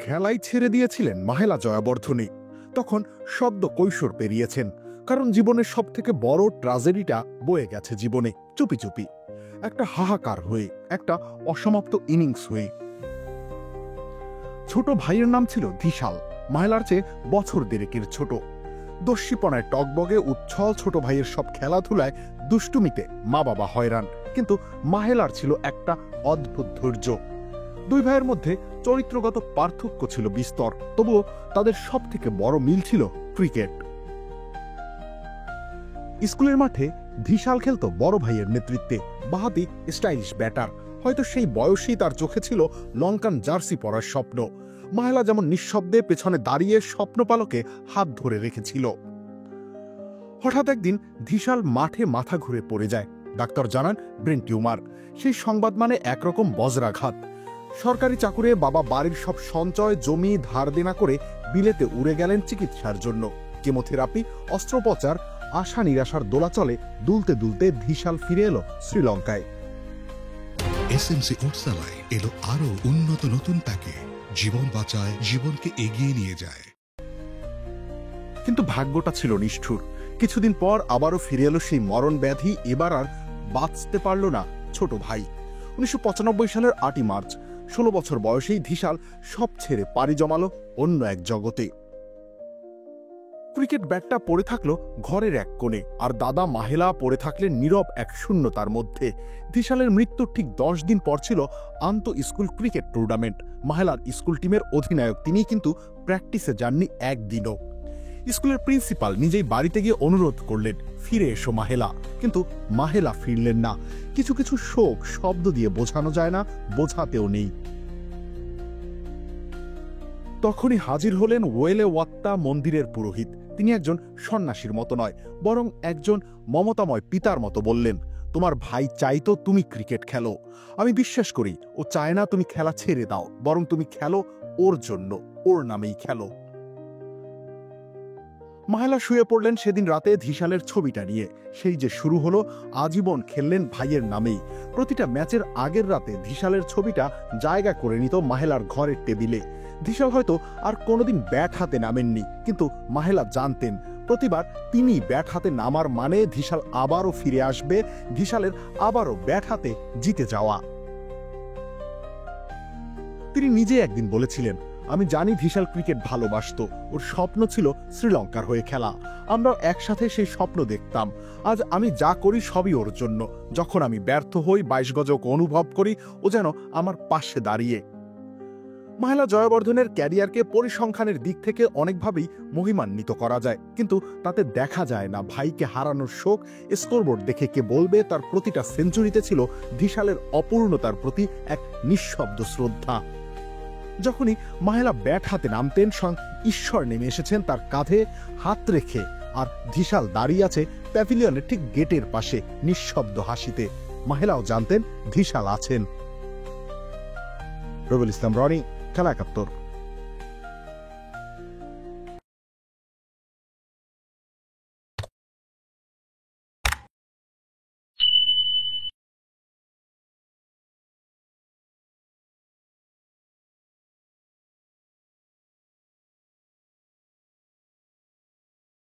খেলাই ছেড়ে দিয়েছিলেন মাহেলা জয়াবর্ধনে। তখন সদ্য কৈশোর পেরিয়েছেন, কারণ জীবনের সবথেকে বড় ট্র্যাজেডিটা বয়ে গেছে জীবনে চুপি চুপি, একটা হাহাকার হয়ে, একটা অসমাপ্ত ইনিংস হয়ে। ছোট ভাইয়ের নাম ছিল ধিশাল, মাহেলার চেয়ে বছর দেড়েকের ছোট। দস্যিপনায় টকবগে উচ্ছল ছোট ভাইয়ের সব খেলাধুলায় দুষ্টুমিতে মা বাবা হয়রান, কিন্তু মাহেলার ছিল একটা অদ্ভুত ধৈর্য। দুই ভাইয়ের মধ্যে চরিত্রগত পার্থক্য ছিল বিস্তর, তবুও তাদের সব থেকে বড় মিল ছিল ক্রিকেট। স্কুলের মাঠে ধিশাল খেলত বড় ভাইয়ের নেতৃত্বে, বাহাতি স্টাইলিশ ব্যাটার। হয়তো সেই বয়সেই তার চোখে ছিল লঙ্কান জার্সি পরার স্বপ্ন। মাহেলা যেমন নিঃশব্দে পেছনে দাঁড়িয়ে স্বপ্নপালকে হাত ধরে রেখেছিল। হঠাৎ একদিন ধিশাল মাঠে মাথা ঘুরে পড়ে যায়। ডাক্তার জানান ব্রেন টিউমার। সেই সংবাদ মানে একরকম বজ্রাঘাত। সরকারি চাকুরে বাবা বাড়ির সব সঞ্চয় জমি ধার দেনা করে বিলেতে উড়ে গেলেন চিকিৎসার জন্য। কেমোথেরাপি, অস্ত্রোপচার, আশা নিরাশার দোলাচলে দুলতে দুলতে ধিশাল ফিরে এলো শ্রীলঙ্কায়। এসএমসি ওটসালায় এলো আরো উন্নত নতুন প্যাকে, জীবন বাঁচায়, জীবনকে এগিয়ে নিয়ে যায়। কিন্তু ভাগ্যটা ছিল নিষ্ঠুর। কিছুদিন পর আবারও ফিরে এলো সেই মরণ ব্যাধি। এবার আর বাঁচতে পারল না ছোট ভাই। 1995 সালের 8ই মার্চ 16 বছর বয়সেই ধিশাল সব ছেড়ে পাড়ি জমালো অন্য এক জগতে। ক্রিকেট ব্যাটটা পড়ে থাকলো ঘরের এক কোণে, আর দাদা মাহেলা পড়ে থাকলেন নীরব এক শূন্যতার মধ্যে। ধিশালের মৃত্যুর ঠিক 10 দিন পর ছিল আন্তঃ স্কুল ক্রিকেট টুর্নামেন্ট। মাহেলার স্কুল টিমের অধিনায়ক তিনি, কিন্তু প্র্যাকটিসে যাননি একদিনও। স্কুলের প্রিন্সিপাল নিজেই বাড়িতে গিয়ে অনুরোধ করলেন, ফিরে এসো মাহেলা। কিন্তু মাহেলা ফিরলেন না। কিছু কিছু শোক শব্দ দিয়ে বোঝানো যায় না, বোঝাতেও নেই। তখনই হাজির হলেন ওয়েলে ওয়াত্তা মন্দিরের পুরোহিত। তিনি একজন সন্ন্যাসীর মতো নয়, বরং একজন মমতাময় পিতার মতো বললেন, তোমার ভাই চাইতো তুমি ক্রিকেট খেলো। আমি বিশ্বাস করি ও চায় না তুমি খেলা ছেড়ে দাও, বরং তুমি খেলো ওর জন্য, ওর নামেই খেলো। মাহেলা শুয়ে পড়লেন সেদিন রাতে ধিশালের ছবিটা নিয়ে। সেই যে শুরু হলো, আজীবন খেললেন ভাইয়ের নামেই। প্রতিটা ম্যাচের আগের রাতে ধিশালের ছবিটা জায়গা করে নিত মাহেলার ঘরের টেবিলে। ধিশাল হয়তো আর কোনোদিন ব্যাট হাতে নামেননি, কিন্তু মাহেলা জানতেন প্রতিবার তিনি ব্যাট হাতে নামার মানে ধিশাল আবারও ফিরে আসবে, ধিশালের আবারও ব্যাট হাতে জিতে যাওয়া। তিনি নিজে একদিন বলেছিলেন, আমি জানি ধিশাল ক্রিকেট ভালোবাসতো, ওর স্বপ্ন ছিল শ্রীলঙ্কার হয়ে খেলা। আমরা একসাথে সেই স্বপ্ন দেখতাম। আজ আমি যা করি সবই ওর জন্য। যখন আমি ব্যর্থ হই, 22 গজক অনুভব করি, ও যেন আমার পাশে দাঁড়িয়ে। মাহেলা জয়াবর্ধনের ক্যারিয়ারকে পরিসংখ্যানের দিক থেকে অনেকভাবেই মহিমান্বিত করা যায়, কিন্তু তাতে দেখা যায় না ভাইকে হারানোর শোক। স্কোরবোর্ড দেখে কে বলবে তার প্রতিটা সেঞ্চুরিতে ছিল ধিশালের অপূর্ণতার প্রতি এক নিঃশব্দ শ্রদ্ধা। যখনই মাহেলা ব্যাট হাতে নামতেন, স্বয়ং ঈশ্বর নেমে এসেছেন তার কাঁধে হাত রেখে, আর ধিশাল দাঁড়িয়ে আছে প্যাভিলিয়নের ঠিক গেটের পাশে নিঃশব্দ হাসিতে। মাহেলাও জানতেন ধিশাল আছেন। রবিউল ইসলাম রনি, খেলা 71।